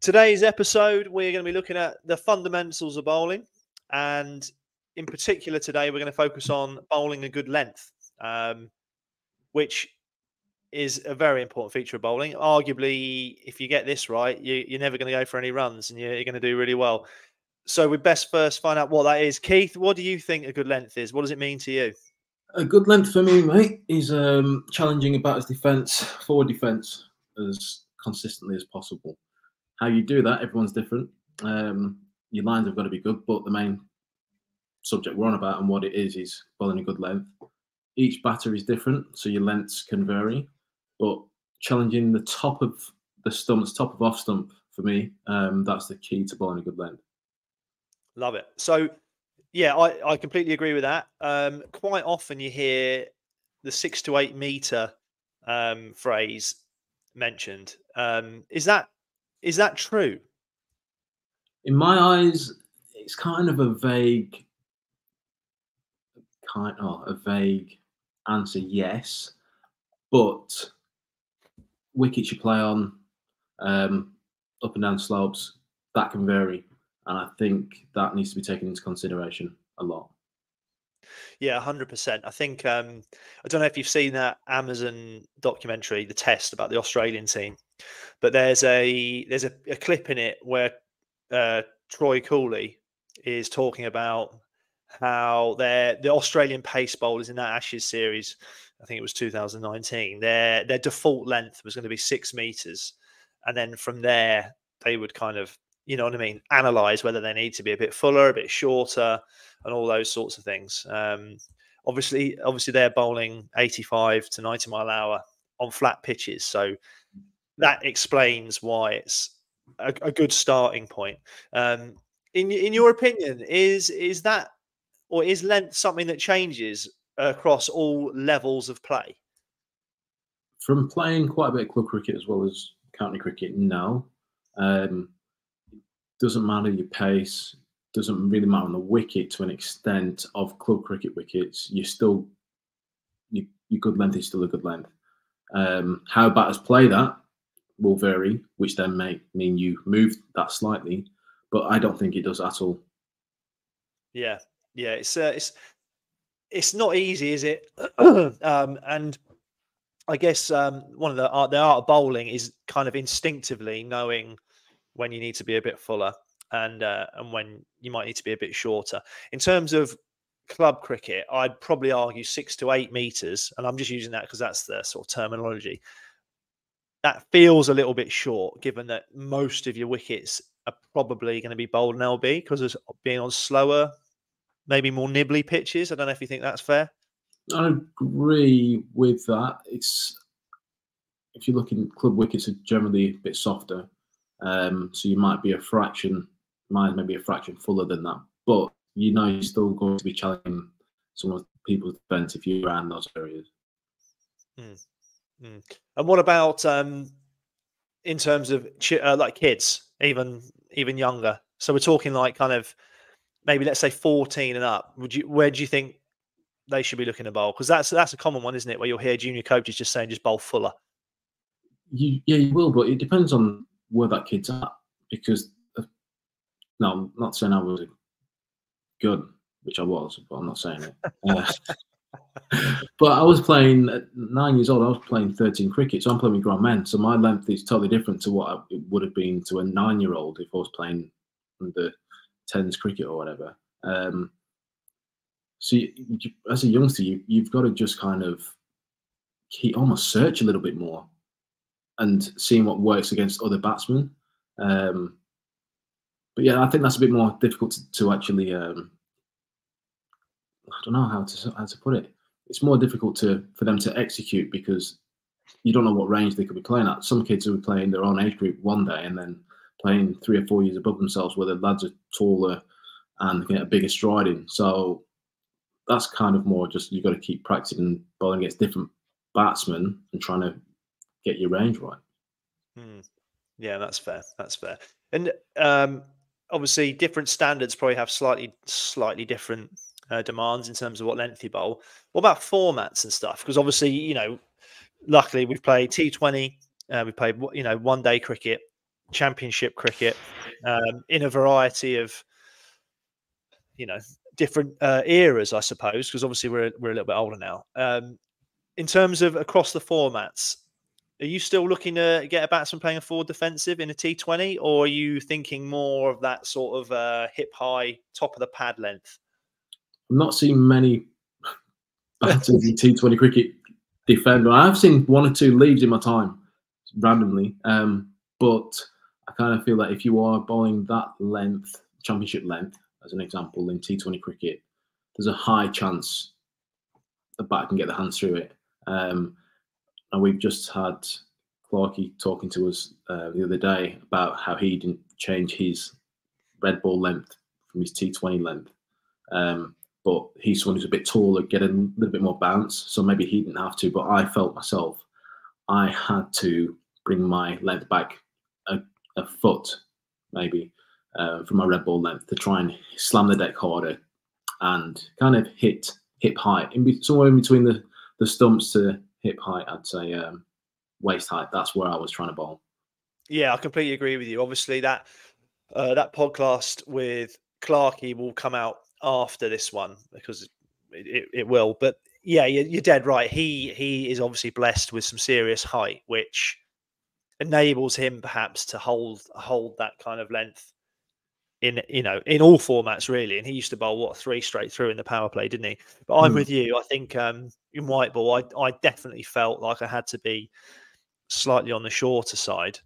Today's episode, we're going to be looking at the fundamentals of bowling. And in particular today, we're going to focus on bowling a good length, which is a very important feature of bowling. Arguably, if you get this right, you're never going to go for any runs and you're going to do really well. So we best first find out what that is. Keith, what do you think a good length is? What does it mean to you? A good length for me, mate, is challenging a batter's defence, forward defence, as consistently as possible. How you do that, everyone's different. Your lines have got to be good, but the main subject we're on about and what it is bowling a good length. Each batter is different, so your lengths can vary, but challenging the top of the stumps, top of off stump, for me, that's the key to bowling a good length. Love it. So, yeah, I completely agree with that. Quite often you hear the 6 to 8 meter phrase mentioned. Is that true? In my eyes, it's kind of a vague answer, yes. But wickets you play on, up and down slopes, that can vary. And I think that needs to be taken into consideration a lot. Yeah, 100%. I think I don't know if you've seen that Amazon documentary, The Test, about the Australian team, but there's a clip in it where Troy Cooley is talking about how the Australian pace bowlers in that Ashes series, I think it was 2019, their default length was going to be 6 meters, and then from there they would kind of, you know what I mean, analyze whether they need to be a bit fuller, a bit shorter, and all those sorts of things. Obviously they're bowling 85 to 90 mile an hour on flat pitches, so that explains why it's a good starting point. In your opinion, is that, or is length something that changes across all levels of play? From playing quite a bit of club cricket as well as county cricket, no. Doesn't matter your pace, doesn't really matter on the wicket to an extent of club cricket wickets. Your good length is still a good length. How batters play that will vary, which then may mean you move that slightly, but I don't think it does at all. Yeah, it's not easy, is it? And I guess one of the art of bowling is kind of instinctively knowing when you need to be a bit fuller and when you might need to be a bit shorter. In terms of club cricket, I'd probably argue 6 to 8 meters, and I'm just using that because that's the sort of terminology. That feels a little bit short, given that most of your wickets are probably going to be bowled in LB because of being on slower, maybe more nibbly pitches. I don't know if you think that's fair. I agree with that. If you're looking, club wickets are generally a bit softer, so you might be a fraction fuller than that. But you're still going to be challenging some of people's defence if you're around those areas. And what about in terms of like kids, even younger? So we're talking like kind of maybe let's say 14 and up. Where do you think they should be looking to bowl? Because that's a common one, isn't it? Where you'll hear junior coaches just saying just bowl fuller. You will, but it depends on where that kid's at. Because no, I'm not saying I was good, which I was, but I'm not saying it. But I was playing at 9 years old. I was playing 13 cricket, so I'm playing with grown men. So my length is totally different to what it would have been to a 9-year-old if I was playing the 10s cricket or whatever. So as a youngster, you've got to just kind of almost search a little bit more and seeing what works against other batsmen. But yeah, I think that's a bit more difficult to actually. I don't know how to put it. It's more difficult for them to execute because you don't know what range they could be playing at. Some kids who are playing their own age group one day and then playing 3 or 4 years above themselves, where the lads are taller and get a bigger stride in. So that's kind of more just you've got to keep practicing bowling against different batsmen and trying to get your range right. Yeah, that's fair. That's fair. And obviously, different standards probably have slightly different demands in terms of what length you bowl. What about formats and stuff? Because obviously, luckily we've played T20, we've played one day cricket. Championship cricket in a variety of, different eras, I suppose, because obviously we're a little bit older now. In terms of across the formats, are you still looking to get a batsman playing a forward defensive in a T20, or are you thinking more of that sort of hip high, top of the pad length? I'm not seeing many batters in T20 cricket defend. I've seen one or two leaves in my time randomly, but I kind of feel that if you are bowling that length, championship length, as an example, in T20 cricket, there's a high chance the bat can get the hands through it. And we've just had Clarkey talking to us the other day about how he didn't change his red ball length from his T20 length. But he's someone who's a bit taller, getting a little bit more bounce. So maybe he didn't have to, but I felt myself, I had to bring my length back a foot, maybe, from my red ball length to try and slam the deck harder and kind of hit hip height, somewhere in between the stumps to hip height, I'd say waist height. That's where I was trying to bowl. Yeah, I completely agree with you. Obviously, that podcast with Clarkey will come out after this one because it will. But yeah, you're dead right. He is obviously blessed with some serious height, which enables him perhaps to hold that kind of length in all formats really. And he used to bowl 3 straight through in the power play, didn't he? But I'm with you. I think in white ball, I definitely felt like I had to be slightly on the shorter side,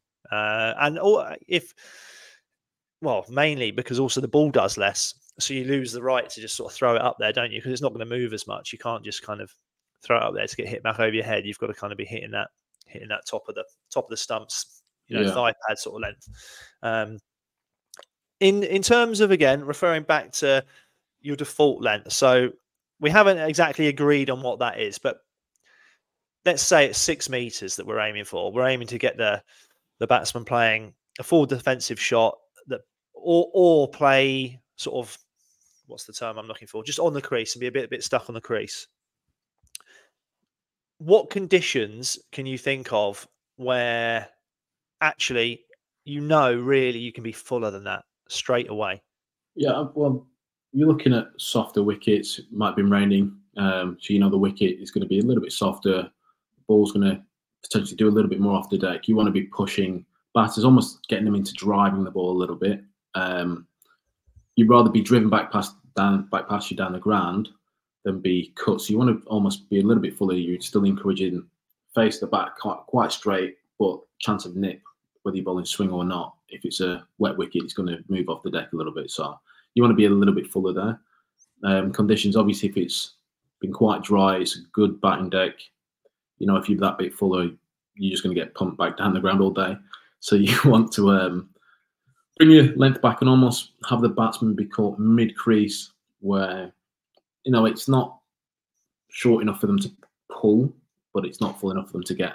mainly because also the ball does less, so you lose the right to just sort of throw it up there, don't you? Because it's not going to move as much. You can't just kind of throw it up there to get hit back over your head. You've got to kind of be hitting that top of the stumps, thigh pad sort of length. In terms of, again, referring back to your default length, so we haven't exactly agreed on what that is, but let's say it's 6 meters that we're aiming for. We're aiming to get the batsman playing a forward defensive shot that, or play sort of, what's the term I'm looking for? Just on the crease and be a bit stuck on the crease. What conditions can you think of where actually, really you can be fuller than that straight away? Yeah, well, you're looking at softer wickets. It might have been raining, so the wicket is going to be a little bit softer. The ball's going to potentially do a little bit more off the deck. You want to be pushing batters, almost getting them into driving the ball a little bit. You'd rather be driven back past you down the ground than be cut. So you want to almost be a little bit fuller. You're still encouraging face the back quite straight, but chance of nip, whether you're bowling swing or not. If it's a wet wicket, it's going to move off the deck a little bit. So you want to be a little bit fuller there. Conditions, obviously, if it's been quite dry, it's a good batting deck. If you're that bit fuller, you're just going to get pumped back down the ground all day. So you want to bring your length back and almost have the batsman be caught mid-crease where, it's not short enough for them to pull, but it's not full enough for them to get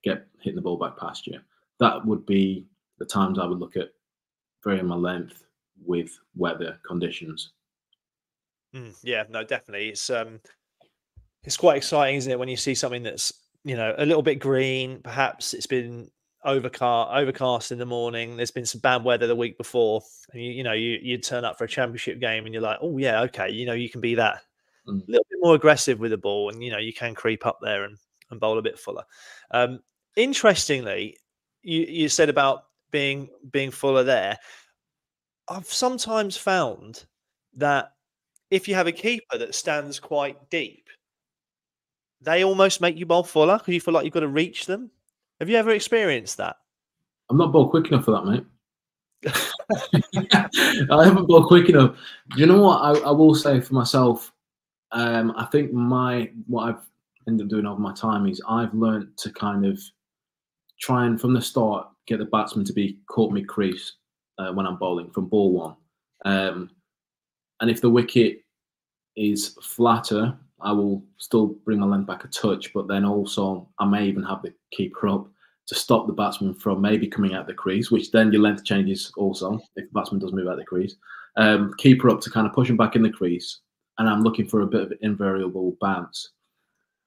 hitting the ball back past you. That would be the times I would look at varying my length with weather conditions. Yeah, no, definitely. It's quite exciting, isn't it, when you see something that's, a little bit green, perhaps it's been overcast in the morning, there's been some bad weather the week before, and you turn up for a championship game and you're like, oh yeah, okay, you can be that little bit more aggressive with the ball, and you can creep up there and bowl a bit fuller. Interestingly, you said about being fuller there. I've sometimes found that if you have a keeper that stands quite deep, they almost make you bowl fuller because you feel like you've got to reach them. Have you ever experienced that? I'm not bowled quick enough for that, mate. I haven't bowled quick enough. Do you know what I will say for myself? I think what I've ended up doing over my time is I've learned to kind of try and from the start get the batsman to be caught mid-crease when I'm bowling from ball one. And if the wicket is flatter, I will still bring my length back a touch, but then also I may even have the keeper up to stop the batsman from maybe coming out the crease, which then your length changes also if the batsman does move out the crease. Keeper up to kind of push him back in the crease, and I'm looking for a bit of an invariable bounce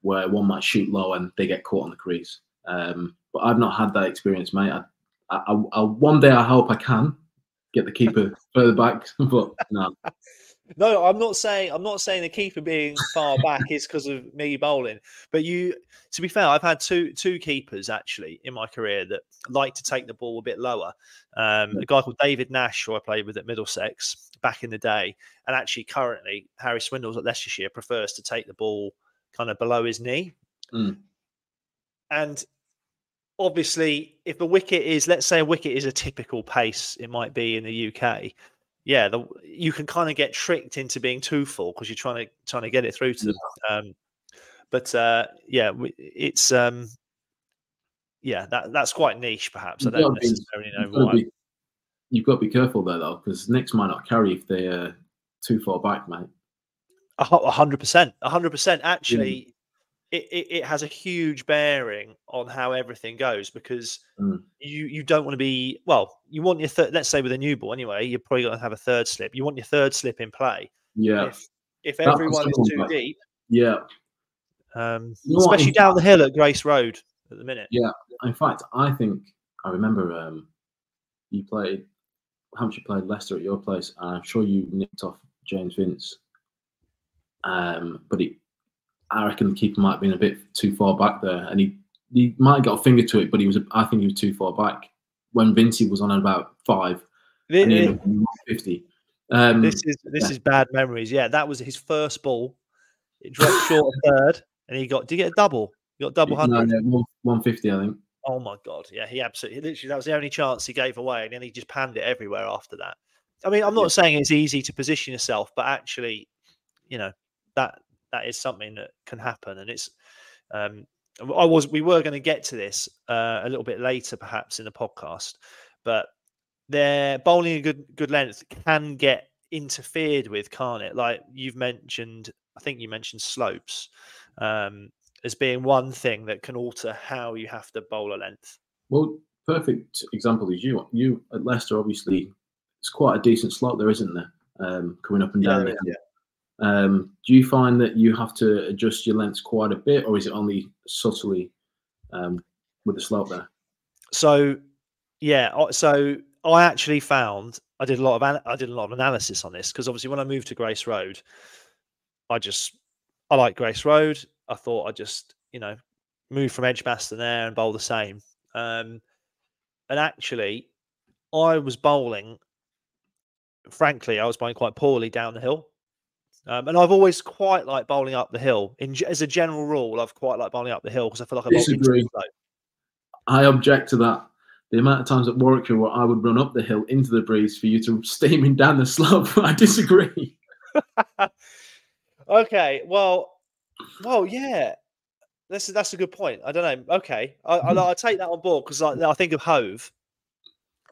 where one might shoot low and they get caught on the crease. But I've not had that experience, mate. One day I hope I can get the keeper further back, but no. No, I'm not saying the keeper being far back is because of me bowling. But to be fair, I've had two keepers actually in my career that like to take the ball a bit lower. A guy called David Nash, who I played with at Middlesex back in the day, and actually currently Harry Swindles at Leicestershire prefers to take the ball kind of below his knee. And obviously, if a wicket is, let's say a wicket is a typical pace, it might be in the UK. Yeah, you can kind of get tricked into being too full because you're trying to get it through to them. Yeah, it's yeah, that's quite niche, perhaps. I don't necessarily know why. You've got to be careful there, though, because Knicks might not carry if they're too far back, mate. 100%, 100%. Actually, it has a huge bearing on how everything goes because you don't want to be, well, you want your third, let's say with a new ball anyway, you're probably going to have a third slip. You want your third slip in play. Yeah. If everyone is too deep. Yeah. Especially down the hill at Grace Road at the minute. Yeah. In fact, I remember you played, Hampshire played Leicester at your place, and I'm sure you nicked off James Vince. But I reckon the keeper might have been a bit too far back there, and he might have got a finger to it, but I think he was too far back when Vincey was on about 5 and he was 50. This is bad memories. Yeah, that was his first ball. It dropped short of third, and did he get a double? He got double 100. No, 150, I think. Oh my god, yeah, he absolutely, literally, that was the only chance he gave away, and then he just panned it everywhere after that. I mean, I'm not saying it's easy to position yourself, but actually, you know, that is something that can happen, and it's. We were going to get to this a little bit later, perhaps in the podcast, but their bowling a good length can get interfered with, can't it? Like you've mentioned, I think you mentioned slopes as being one thing that can alter how you have to bowl a length. Well, perfect example is you at Leicester. Obviously, it's quite a decent slope there, isn't there? Coming up and down there. Yeah. Do you find that you have to adjust your lengths quite a bit, or is it only subtly with the slope there? So, yeah. So I actually found I did a lot of analysis on this because obviously when I moved to Grace Road, I like Grace Road. I thought I'd just move from Edgbaston there and bowl the same. And actually, I was bowling. Frankly, I was bowling quite poorly down the hill. And I've always quite liked bowling up the hill. As a general rule, I've quite liked bowling up the hill because I feel like I disagree. I object to that. The amount of times at Warwickshire where I would run up the hill into the breeze for you to steaming down the slope, I disagree. Okay, well, yeah, that's a good point. I don't know. Okay, I'll take that on board because I think of Hove,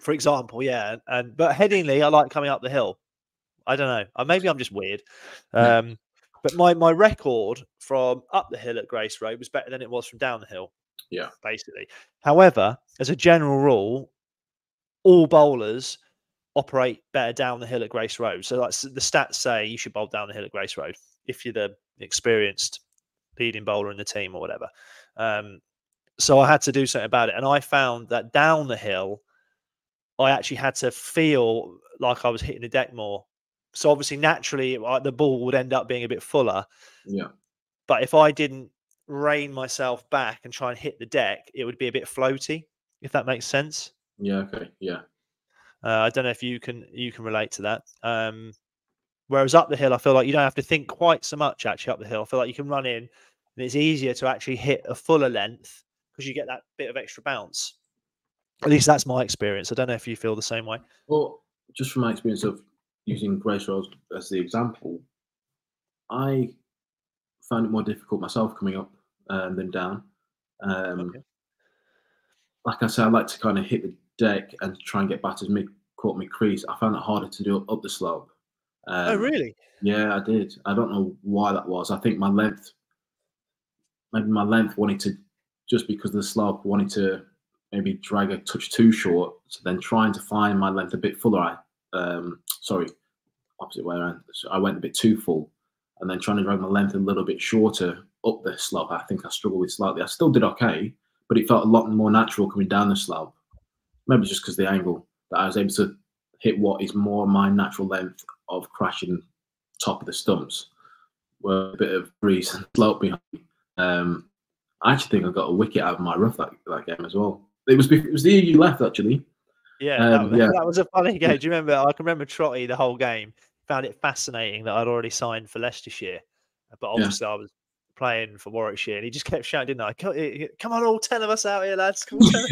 for example. Yeah, but Headingley, I like coming up the hill. I don't know. Maybe I'm just weird. But my record from up the hill at Grace Road was better than it was from down the hill. Yeah, basically. However, as a general rule, all bowlers operate better down the hill at Grace Road. So like the stats say you should bowl down the hill at Grace Road if you're the experienced leading bowler in the team or whatever. So I had to do something about it. And I found that down the hill, I actually had to feel like I was hitting the deck more. So obviously, naturally, the ball would end up being a bit fuller. Yeah. But if I didn't rein myself back and try and hit the deck, it would be a bit floaty, if that makes sense. Yeah. Okay. Yeah. I don't know if you can relate to that. Whereas up the hill, I feel like you don't have to think quite so much actually up the hill. I feel like you can run in and it's easier to actually hit a fuller length because you get that bit of extra bounce. At least that's my experience. I don't know if you feel the same way. Well, just from my experience of using Grace Road as the example, I found it more difficult myself coming up than down. Okay. Like I said, I like to kind of hit the deck and try and get batters caught mid-crease. I found it harder to do up the slope. Oh, really? Yeah, I did. I don't know why that was. I think maybe my length wanted to, just because of the slope, wanted to maybe drag a touch too short. So then trying to find my length a bit fuller, opposite way around. So I went a bit too full, and then trying to drag my length a little bit shorter up the slope. I think I struggled with slightly. I still did okay, but it felt a lot more natural coming down the slope. maybe just because the angle that I was able to hit what is more my natural length of crashing top of the stumps, where a bit of breeze and slope behind me. I actually think I got a wicket out of my rough that game as well. It was the year you left, actually. Yeah, that was a funny game. Do you remember? I can remember Trotty the whole game. Found it fascinating that I'd already signed for Leicestershire, but obviously I was playing for Warwickshire, and he just kept shouting, didn't I? Come on, all 10 of us out here, lads! Come on.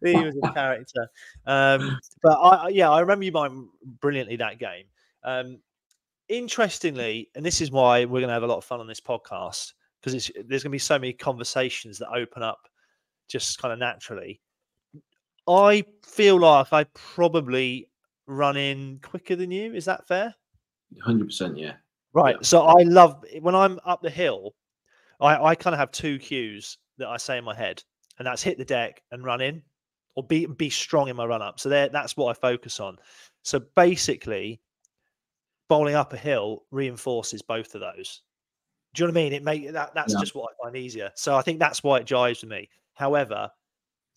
He was a character. But I remember you mind brilliantly that game. Interestingly, and this is why we're going to have a lot of fun on this podcast, because there's going to be so many conversations that open up just kind of naturally. I feel like I probably run in quicker than you. Is that fair? 100%, yeah. Right. Yeah. So I love when I'm up the hill, I kind of have two cues that I say in my head, and that's hit the deck and run in, or be strong in my run up. So that's what I focus on. So basically, bowling up a hill reinforces both of those. Do you know what I mean? That's just what I find easier. So I think that's why it jives with me. However,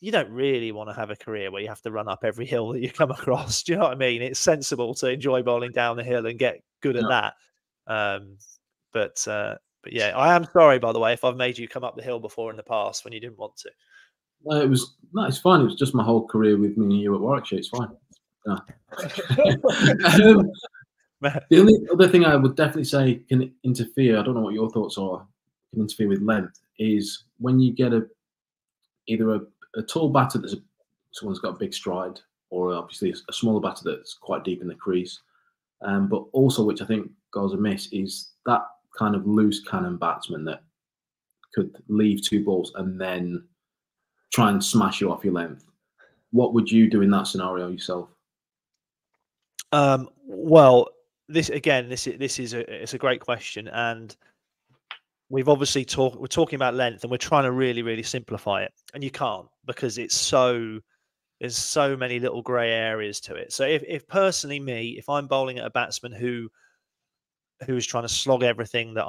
you don't really want to have a career where you have to run up every hill that you come across. Do you know what I mean? It's sensible to enjoy bowling down the hill and get good at that. But yeah, I am sorry, by the way, if I've made you come up the hill before in the past when you didn't want to. It's fine. It was just my whole career with me and you at Warwickshire. It's fine. Yeah. The only other thing I would definitely say can interfere, I don't know what your thoughts are, can interfere with length, is when you get either a tall batter someone's got a big stride, or obviously a smaller batter that's quite deep in the crease. But also, which I think goes amiss, is that kind of loose cannon batsman that could leave two balls and then try and smash you off your length. What would you do in that scenario yourself? Well, this is a great question, and we've obviously we're talking about length, and we're trying to really, really simplify it, and you can't, because there's so many little grey areas to it. So if personally if I'm bowling at a batsman who is trying to slog everything that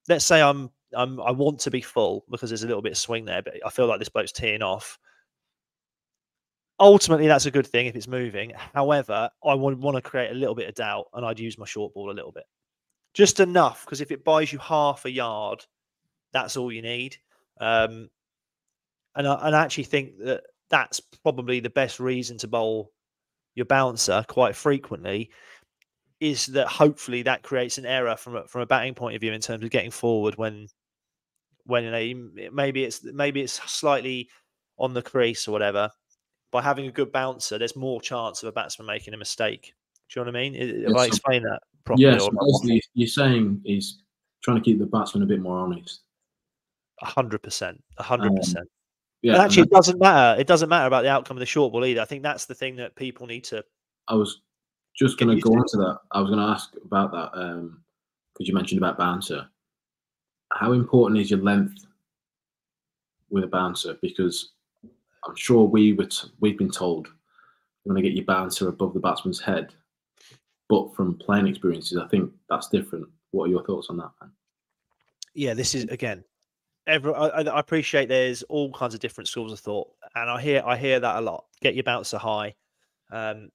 let's say I want to be full because there's a little bit of swing there, but I feel like this bloke's teeing off. Ultimately, that's a good thing if it's moving. However, I would want to create a little bit of doubt, and I'd use my short ball a little bit. Just enough, because if it buys you half a yard, that's all you need. And I actually think that that's probably the best reason to bowl your bouncer quite frequently, is that hopefully that creates an error from a batting point of view in terms of getting forward when maybe it's slightly on the crease or whatever. By having a good bouncer, there's more chance of a batsman making a mistake. Do you know what I mean? Have I explained that properly? Yes. So basically, you're saying is trying to keep the batsman a bit more honest. 100%. 100%. Yeah. Actually, it doesn't matter. It doesn't matter about the outcome of the short ball either. I think that's the thing that people need to. I was just going to go on to that. I was going to ask about that because you mentioned about bouncer. How important is your length with a bouncer? Because I'm sure we've been told you want to get your bouncer above the batsman's head, but from playing experiences, I think that's different. What are your thoughts on that, man? Yeah, this is again. I appreciate there's all kinds of different schools of thought, and I hear that a lot. Get your bouncer high, and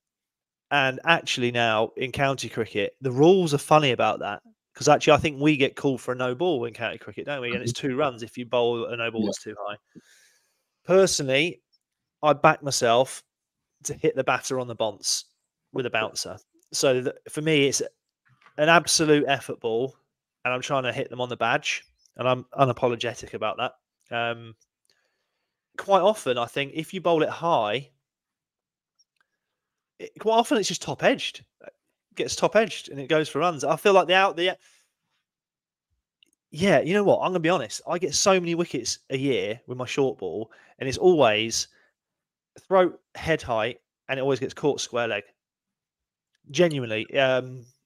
actually now in county cricket, the rules are funny about that, because actually I think we get called for a no ball in county cricket, don't we? And it's 2 runs if you bowl a no ball that's too high. Personally, I back myself to hit the batter on the bonce with a bouncer. So for me, it's an absolute effort ball, and I'm trying to hit them on the badge, and I'm unapologetic about that. Quite often, I think if you bowl it high, quite often it's just top edged. It gets top edged, and it goes for runs. I feel like yeah, you know what? I'm gonna be honest. I get so many wickets a year with my short ball, and it's always throat head height, and it always gets caught square leg. Genuinely, I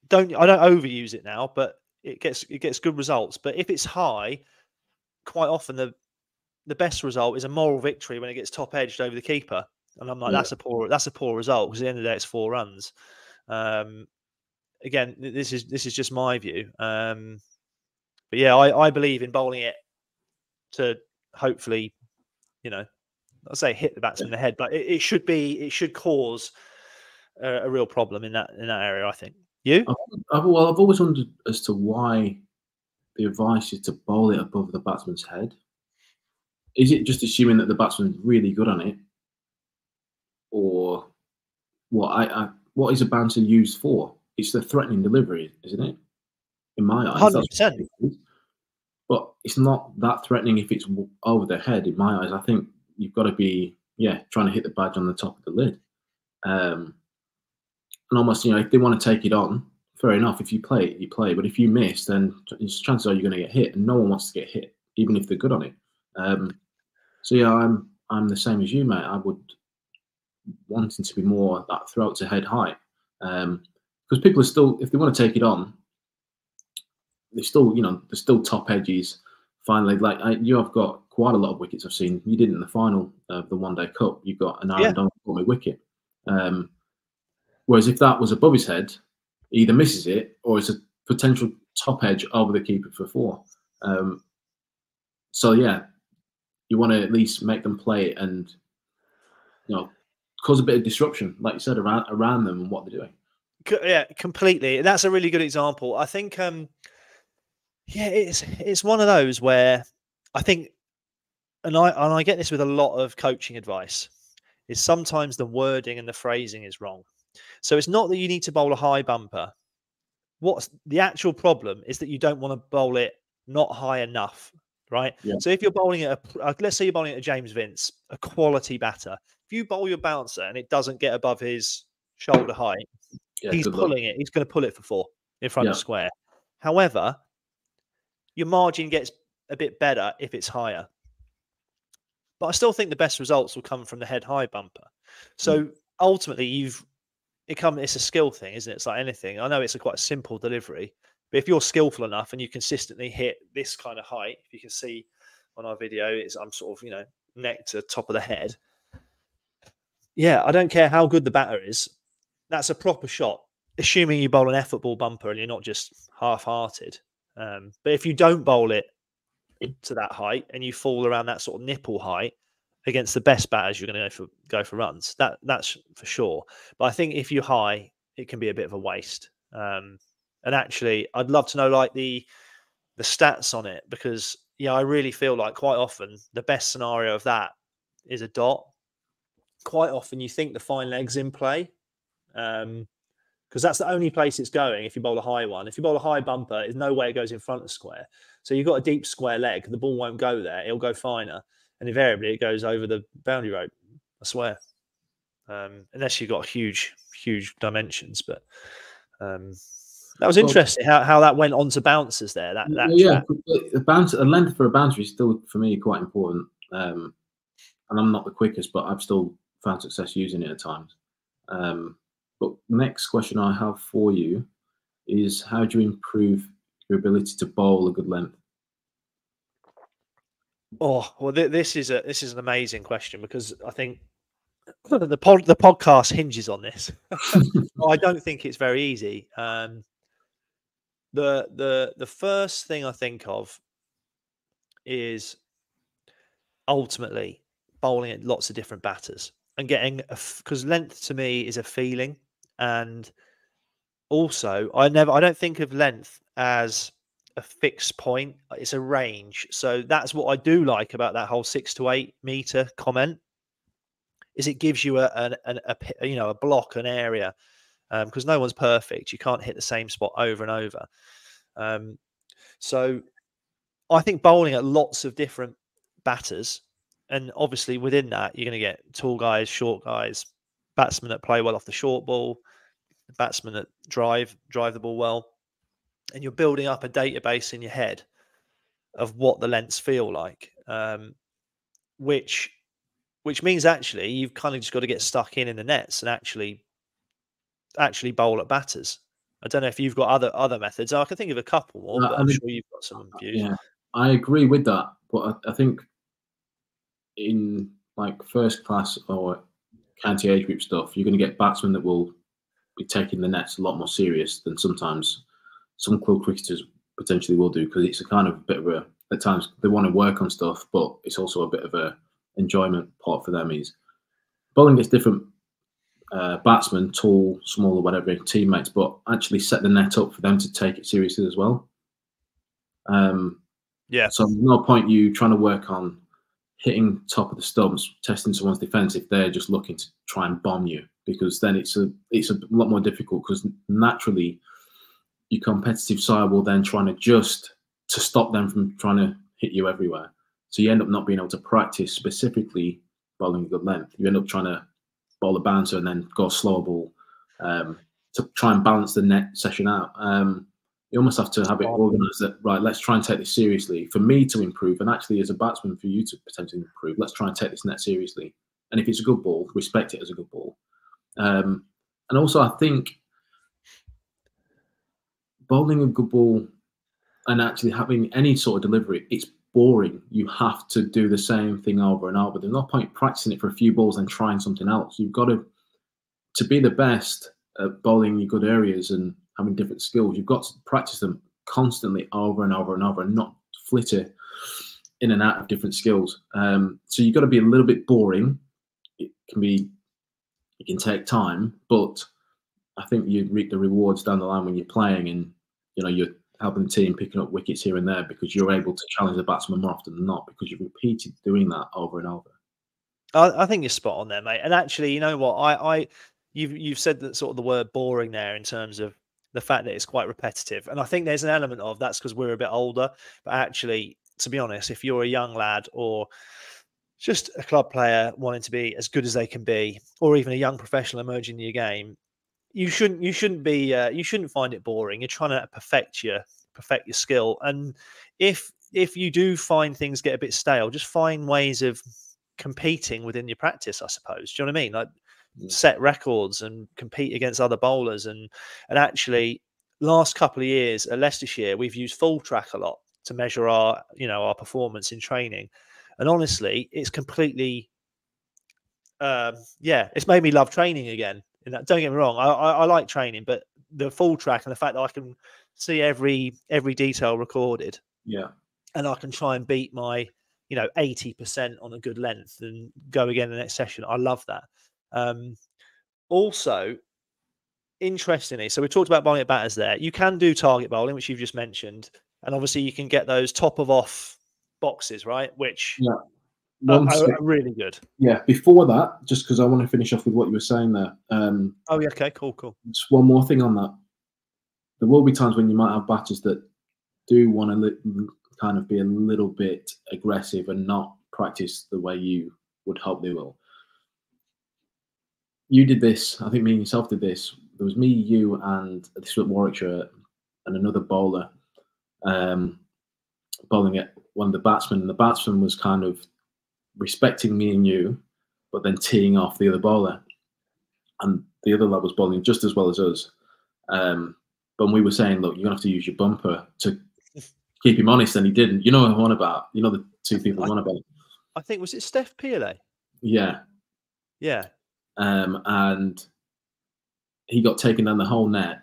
don't overuse it now, but it gets good results. But if it's high, quite often the best result is a moral victory when it gets top edged over the keeper. And I'm like, that's a poor result, because at the end of the day, it's 4 runs. Again, this is just my view. But yeah, I believe in bowling it to hopefully, I'd say hit the batsman in the head, but it should cause a real problem in that area, I think. You? I've always wondered as to why the advice is to bowl it above the batsman's head. Is it just assuming that the batsman's really good on it, or what? What is a bouncer used for? It's the threatening delivery, isn't it? In my eyes, 100%. But it's not that threatening if it's over their head. In my eyes, I think you've got to be trying to hit the badge on the top of the lid. And almost, if they want to take it on, fair enough. If you play it, you play. But if you miss, then chances are you're going to get hit, and no one wants to get hit, even if they're good on it. So yeah, I'm the same as you, mate. I would wanting to be more that throat to head height, because people are still, if they want to take it on, they're still, there's still top edges. Finally, like you have got quite a lot of wickets I've seen. You did in the final of the One Day Cup. You got an Aaron Donald wicket. Whereas if that was above his head, he either misses it or it's a potential top edge over the keeper for 4. So yeah, you want to at least make them play it and cause a bit of disruption, like you said, around them and what they're doing. Yeah, completely. That's a really good example. I think, it's one of those where I think, and I get this with a lot of coaching advice, is sometimes the wording and the phrasing is wrong. So it's not that you need to bowl a high bumper. What's the actual problem is that you don't want to bowl it not high enough, right? Yeah. So if you're bowling at let's say you're bowling at a James Vince, a quality batter, if you bowl your bouncer and it doesn't get above his shoulder height, he's pulling it. He's going to pull it for 4 in front of square. However, your margin gets a bit better if it's higher. But I still think the best results will come from the head high bumper. So ultimately, it's a skill thing, isn't it? It's like anything. I know it's quite a simple delivery, but if you're skillful enough and you consistently hit this kind of height, if you can see on our video, I'm sort of, neck to top of the head. Yeah, I don't care how good the batter is. That's a proper shot, assuming you bowl an effort ball bumper and you're not just half-hearted. But if you don't bowl it to that height and you fall around that sort of nipple height against the best batters, you're going to go for runs. That's for sure. But I think if you're high, it can be a bit of a waste. And actually, I'd love to know like the stats on it, because I really feel like quite often the best scenario of that is a dot. Quite often you think the fine leg's in play, because that's the only place it's going if you bowl a high one. If you bowl a high bumper, there's no way it goes in front of square. So you've got a deep square leg, the ball won't go there, it'll go finer. And invariably it goes over the boundary rope, I swear. Unless you've got huge dimensions. But that was interesting how that went on to bouncers there. The length for a bouncer is still, for me, quite important. And I'm not the quickest, but I've still found success using it at times. But next question I have for you is, how do you improve your ability to bowl a good length? Oh, well, this is an amazing question, because I think the podcast hinges on this. I don't think it's very easy. The first thing I think of is ultimately bowling at lots of different batters and getting because length to me is a feeling, and also I don't think of length as a fixed point. It's a range. So that's what I do like about that whole 6 to 8 meter comment, is it gives you a block, an area, because no one's perfect. You can't hit the same spot over and over. So I think bowling at lots of different batters, and obviously within that you're going to get tall guys, short guys, batsmen that play well off the short ball, batsmen that drive the ball well. And you're building up a database in your head of what the lengths feel like, which means actually you've kind of just got to get stuck in the nets and actually bowl at batters. I don't know if you've got other methods. I can think of a couple more, but I'm sure you've got some views. Yeah, I agree with that, but I think in like first class or county age group stuff, you're going to get batsmen that will be taking the nets a lot more serious than sometimes some club cricketers potentially will do, because it's a kind of bit of a, at times they want to work on stuff, but it's also a bit of a enjoyment part for them is bowling gets different batsmen, tall, small, or whatever, teammates, but actually set the net up for them to take it seriously as well. Yeah. So there's no point you trying to work on hitting top of the stumps, testing someone's defense if they're just looking to try and bomb you, because then it's a lot more difficult, because naturally your competitive side will then try and adjust to stop them from trying to hit you everywhere. So you end up not being able to practice specifically bowling a good length. You end up trying to bowl a bouncer and then go a slower ball to try and balance the net session out. You almost have to have it organised that, right, let's try and take this seriously for me to improve, and actually as a batsman for you to potentially improve. Let's try and take this net seriously. And if it's a good ball, respect it as a good ball. And also I think bowling a good ball and actually having any sort of delivery, it's boring. You have to do the same thing over and over. There's no point practicing it for a few balls and trying something else. You've got to be the best at bowling your good areas and having different skills. You've got to practice them constantly over and over and over, and not flitter in and out of different skills. So you've got to be a little bit boring. It can take time, but I think you reap the rewards down the line when you're playing, and you're helping the team picking up wickets here and there, because you're able to challenge the batsman more often than not, because you've repeated doing that over and over. I think you're spot on there, mate. And actually, you know what? You've said that sort of the word boring there in terms of the fact that it's quite repetitive. And I think there's an element of that's because we're a bit older. But actually, to be honest, if you're a young lad or just a club player wanting to be as good as they can be, or even a young professional emerging in your game, you shouldn't find it boring. You're trying to perfect your skill. And if you do find things get a bit stale, just find ways of competing within your practice, I suppose. Do you know what I mean? Like set records and compete against other bowlers. And actually, last couple of years at Leicestershire, we've used full track a lot to measure our performance in training. And honestly, it's completely it's made me love training again. Don't get me wrong, I like training, but the full track and the fact that I can see every detail recorded, and I can try and beat my 80% on a good length and go again the next session. I love that. Also, interestingly, so we talked about bowling at batters there. You can do target bowling, which you've just mentioned, and obviously you can get those top of off boxes, right? Which are really good. Yeah, before that, just because I want to finish off with what you were saying there. Oh, yeah, okay, cool. Just one more thing on that. There will be times when you might have batters that do want to kind of be a little bit aggressive and not practice the way you would hope they will. You did this, I think me and yourself did this. There was me, you, and this was at Warwickshire, and another bowler bowling at one of the batsmen, and the batsman was kind of respecting me and you, but then teeing off the other bowler, and the other lad was bowling just as well as us. But we were saying, look, you're gonna have to use your bumper to keep him honest, and he didn't. You know what I'm on about? You know the two people I'm on about. I think, was it Steph Peele? Yeah. And he got taken down the whole net,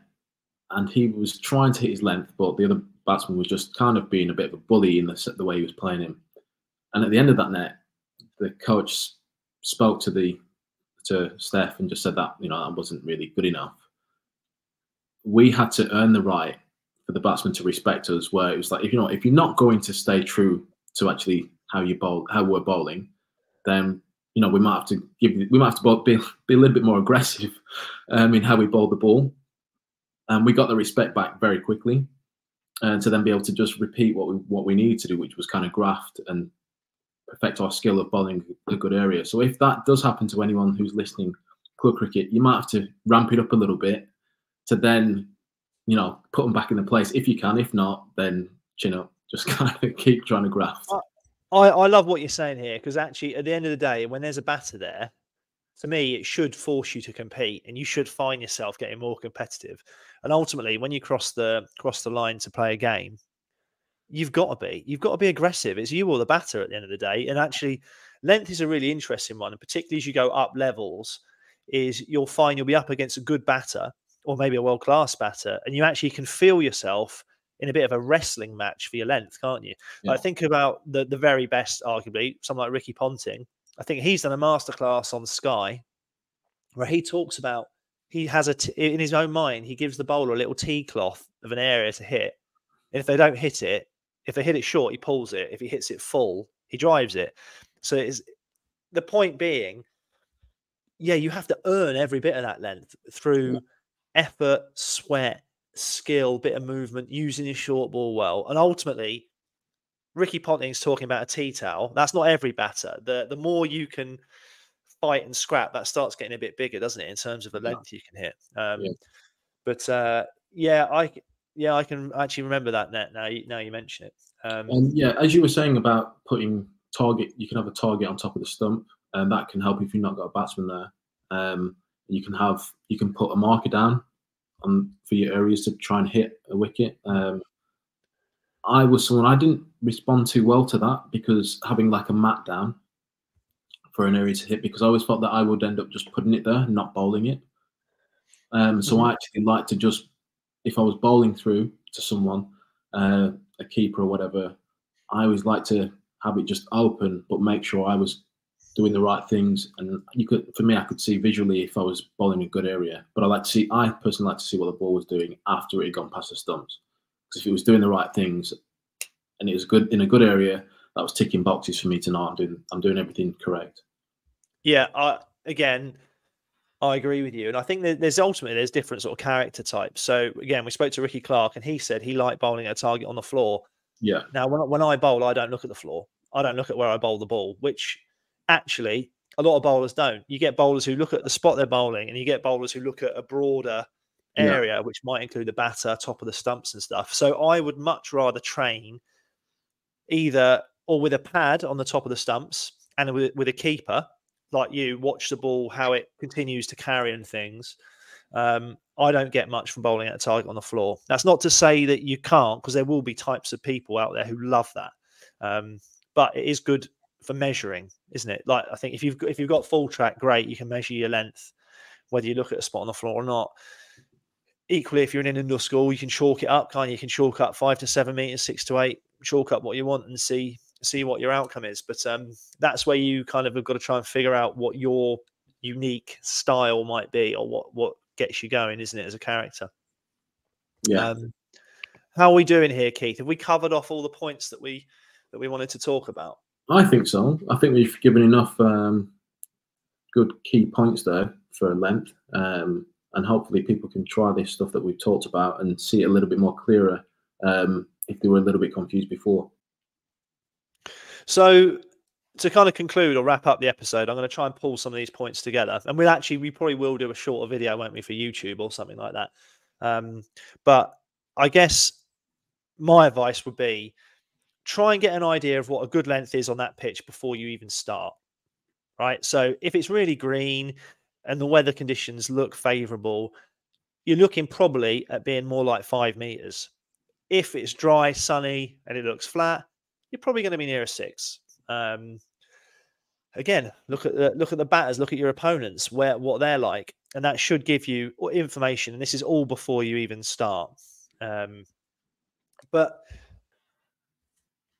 and he was trying to hit his length, but the other batsman was just kind of being a bit of a bully in the way he was playing him. And at the end of that net, the coach spoke to Steph and just said that that wasn't really good enough. We had to earn the right for the batsman to respect us. Where it was like, if you're not going to stay true to actually how we're bowling, then we might have to be a little bit more aggressive in how we bowl the ball. And we got the respect back very quickly, and to then be able to just repeat what we needed to do, which was kind of graft and perfect our skill of bowling a good area. So if that does happen to anyone who's listening, club cricket, you might have to ramp it up a little bit to then, put them back in the place if you can. If not, then just kind of keep trying to graft. I love what you're saying here, because actually at the end of the day, when there's a batter there, to me, it should force you to compete, and you should find yourself getting more competitive. And ultimately, when you cross the line to play a game, you've got to be aggressive. It's you or the batter at the end of the day. And actually, length is a really interesting one, and particularly as you go up levels, is you'll find you'll be up against a good batter or maybe a world-class batter, and you actually can feel yourself in a bit of a wrestling match for your length, can't you? Yeah. Like, think about the very best, arguably, someone like Ricky Ponting. I think he's done a masterclass on Sky where he talks about he has in his own mind, he gives the bowler a little tee cloth of an area to hit. And if they don't hit it, if they hit it short, he pulls it. If he hits it full, he drives it. So it's the point being, yeah, you have to earn every bit of that length through effort, sweat, skill, bit of movement, using your short ball well. And ultimately, Ricky Ponting's talking about a tea towel. That's not every batter. The more you can fight and scrap, that starts getting a bit bigger, doesn't it, in terms of the length you can hit? But I can actually remember that net now. Now you mention it. And yeah, as you were saying about putting target, you can have a target on top of the stump, and that can help if you've not got a batsman there. You can put a marker down for your areas to try and hit a wicket. I didn't respond too well to that, because having like a mat down for an area to hit, because I always felt that I would end up just putting it there and not bowling it. So I actually like to just, if I was bowling through to someone, a keeper or whatever, I always like to have it just open, but make sure I was doing the right things. And for me, I could see visually if I was bowling a good area. But I personally like to see what the ball was doing after it had gone past the stumps. Because if it was doing the right things and it was good in a good area, that was ticking boxes for me to know I'm doing everything correct. Yeah, I agree with you, and I think there's different sort of character types. So again, we spoke to Ricky Clark, and he said he liked bowling at a target on the floor. Yeah. Now, when I bowl, I don't look at the floor. I don't look at where I bowl the ball, which actually a lot of bowlers don't. You get bowlers who look at the spot they're bowling, and you get bowlers who look at a broader area, which might include the batter, top of the stumps and stuff. So I would much rather train either or with a pad on the top of the stumps and with a keeper, like you, watch the ball, how it continues to carry and things. I don't get much from bowling at a target on the floor. That's not to say that you can't, because there will be types of people out there who love that. But it is good for measuring, isn't it? Like, I think if you've got full track, great, you can measure your length, whether you look at a spot on the floor or not. Equally, if you're in an indoor school, you can chalk it up, can't you? You can chalk up 5 to 7 meters, 6 to 8, chalk up what you want and see what your outcome is. But that's where you kind of have got to try and figure out what your unique style might be, or what gets you going, isn't it, as a character? Yeah. How are we doing here, Keith? Have we covered off all the points that we wanted to talk about? I think so. I think we've given enough good key points there for length. And hopefully people can try this stuff that we've talked about and see it a little bit more clearer if they were a little bit confused before. So to kind of conclude or wrap up the episode, I'm going to try and pull some of these points together. And we probably will do a shorter video, won't we, for YouTube or something like that. But I guess my advice would be try and get an idea of what a good length is on that pitch before you even start. Right. So if it's really green and the weather conditions look favourable, you're looking probably at being more like 5 meters. If it's dry, sunny, and it looks flat, you're probably going to be near a 6. Again, look at the batters, look at your opponents, what they're like, and that should give you information. And this is all before you even start. But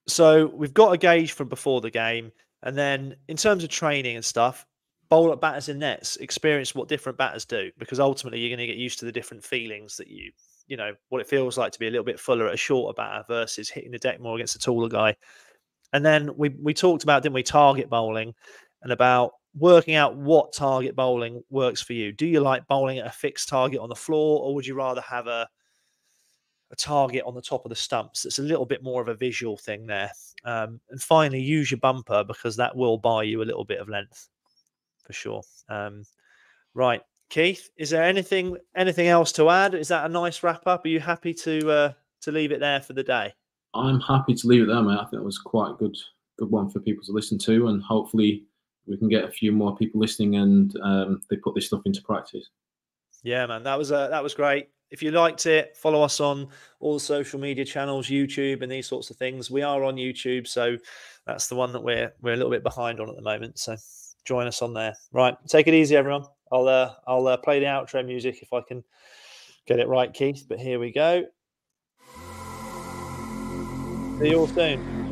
so we've got a gauge from before the game, and then in terms of training and stuff, bowl at batters in nets, experience what different batters do, because ultimately you're going to get used to the different feelings that you know what it feels like to be a little bit fuller at a shorter batter versus hitting the deck more against a taller guy. And then we talked about, didn't we, target bowling, and about working out what target bowling works for you. Do you like bowling at a fixed target on the floor, or would you rather have a target on the top of the stumps? It's a little bit more of a visual thing there. And finally, use your bumper, because that will buy you a little bit of length for sure. Right, Keith, is there anything else to add? Is that a nice wrap up? Are you happy to leave it there for the day? I'm happy to leave it there, mate. I think it was quite a good one for people to listen to, and hopefully we can get a few more people listening and they put this stuff into practice. Yeah, man, that was great. If you liked it, follow us on all the social media channels, YouTube and these sorts of things. We are on YouTube, so that's the one that we're a little bit behind on at the moment. So join us on there. Right, take it easy, everyone. I'll play the outro music if I can get it right, Keith. But here we go. See you all soon.